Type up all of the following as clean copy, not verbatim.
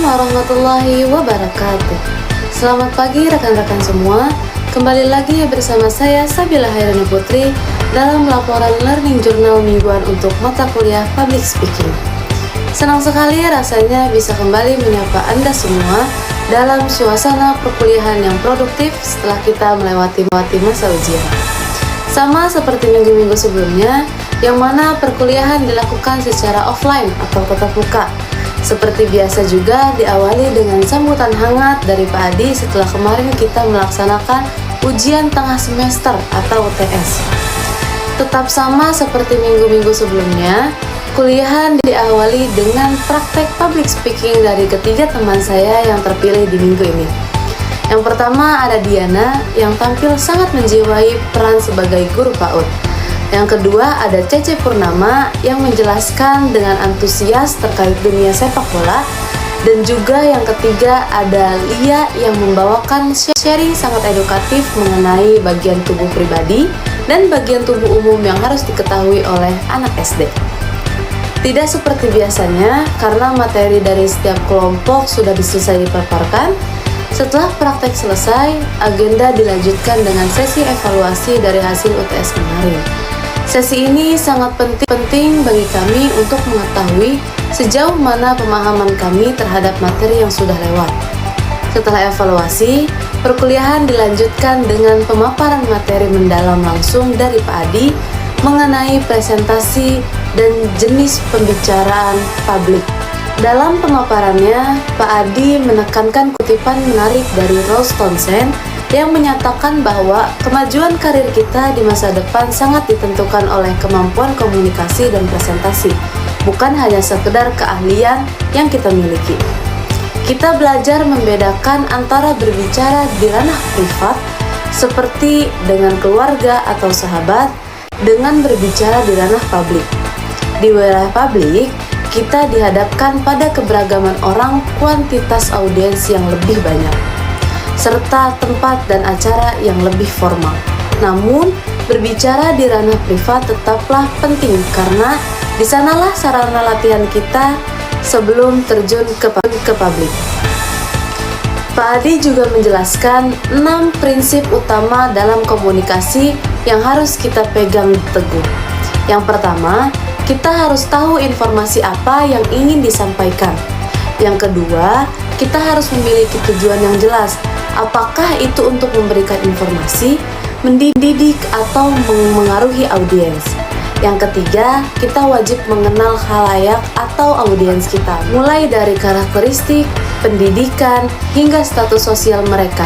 warahmatullahi wabarakatuh. Selamat pagi rekan-rekan semua. Kembali lagi bersama saya Sabila Hairani Putri dalam laporan Learning Journal mingguan untuk mata kuliah Public Speaking. Senang sekali rasanya bisa kembali menyapa Anda semua dalam suasana perkuliahan yang produktif setelah kita melewati masa ujian. Sama seperti minggu-minggu sebelumnya, yang mana perkuliahan dilakukan secara offline atau tatap muka. Seperti biasa juga diawali dengan sambutan hangat dari Pak Adi setelah kemarin kita melaksanakan ujian tengah semester atau UTS. Tetap sama seperti minggu-minggu sebelumnya, kuliahan diawali dengan praktek public speaking dari ketiga teman saya yang terpilih di minggu ini. Yang pertama ada Diana yang tampil sangat menjiwai peran sebagai guru PAUD. Yang kedua ada Cece Purnama yang menjelaskan dengan antusias terkait dunia sepak bola. Dan juga yang ketiga ada Lia yang membawakan sharing sangat edukatif mengenai bagian tubuh pribadi dan bagian tubuh umum yang harus diketahui oleh anak SD. Tidak seperti biasanya, karena materi dari setiap kelompok sudah selesai dipaparkan. Setelah praktek selesai, agenda dilanjutkan dengan sesi evaluasi dari hasil UTS kemarin. Sesi ini sangat penting bagi kami untuk mengetahui sejauh mana pemahaman kami terhadap materi yang sudah lewat. Setelah evaluasi, perkuliahan dilanjutkan dengan pemaparan materi mendalam langsung dari Pak Adi mengenai presentasi dan jenis pembicaraan publik. Dalam pemaparannya, Pak Adi menekankan kutipan menarik dari Rolf Townsend yang menyatakan bahwa kemajuan karir kita di masa depan sangat ditentukan oleh kemampuan komunikasi dan presentasi, bukan hanya sekedar keahlian yang kita miliki. Kita belajar membedakan antara berbicara di ranah privat, seperti dengan keluarga atau sahabat, dengan berbicara di ranah publik. Di wilayah publik, kita dihadapkan pada keberagaman orang, kuantitas audiens yang lebih banyak, serta tempat dan acara yang lebih formal. Namun, berbicara di ranah privat tetaplah penting karena di sanalah sarana latihan kita sebelum terjun ke publik. Pak Adi juga menjelaskan 6 prinsip utama dalam komunikasi yang harus kita pegang teguh. Yang pertama, kita harus tahu informasi apa yang ingin disampaikan. Yang kedua, kita harus memiliki tujuan yang jelas. Apakah itu untuk memberikan informasi, mendidik, atau mengaruhi audiens? Yang ketiga, kita wajib mengenal khalayak atau audiens kita, mulai dari karakteristik, pendidikan, hingga status sosial mereka.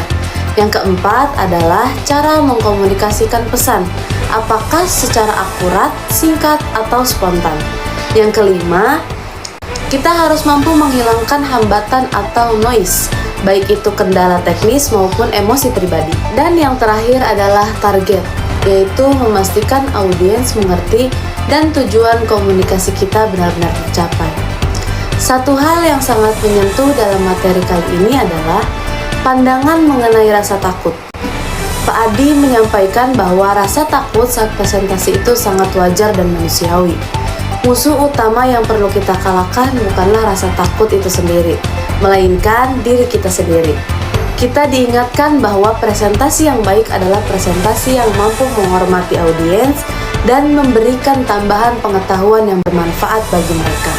Yang keempat adalah cara mengkomunikasikan pesan, apakah secara akurat, singkat, atau spontan. Yang kelima, kita harus mampu menghilangkan hambatan atau noise, baik itu kendala teknis maupun emosi pribadi. Dan yang terakhir adalah target, yaitu memastikan audiens mengerti dan tujuan komunikasi kita benar-benar tercapai. Satu hal yang sangat menyentuh dalam materi kali ini adalah pandangan mengenai rasa takut. Pak Adi menyampaikan bahwa rasa takut saat presentasi itu sangat wajar dan manusiawi. Musuh utama yang perlu kita kalahkan bukanlah rasa takut itu sendiri, melainkan diri kita sendiri. Kita diingatkan bahwa presentasi yang baik adalah presentasi yang mampu menghormati audiens dan memberikan tambahan pengetahuan yang bermanfaat bagi mereka.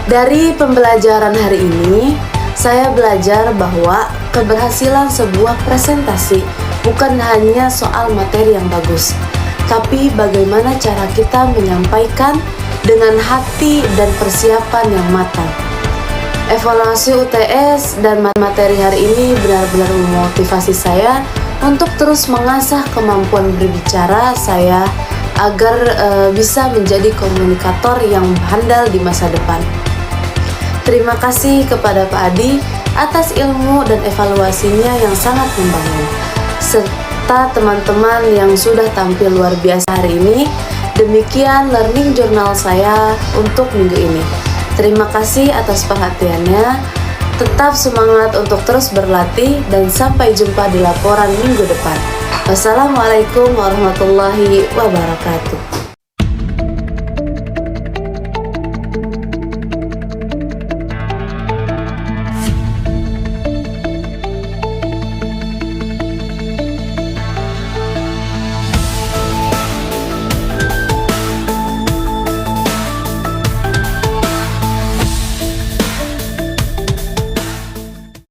Dari pembelajaran hari ini, saya belajar bahwa keberhasilan sebuah presentasi bukan hanya soal materi yang bagus, tapi bagaimana cara kita menyampaikan dengan hati dan persiapan yang matang. Evaluasi UTS dan materi hari ini benar-benar memotivasi saya untuk terus mengasah kemampuan berbicara saya agar bisa menjadi komunikator yang handal di masa depan. Terima kasih kepada Pak Adi atas ilmu dan evaluasinya yang sangat membangun, serta teman-teman yang sudah tampil luar biasa hari ini. Demikian learning journal saya untuk minggu ini. Terima kasih atas perhatiannya. Tetap semangat untuk terus berlatih dan sampai jumpa di laporan minggu depan. Wassalamualaikum warahmatullahi wabarakatuh.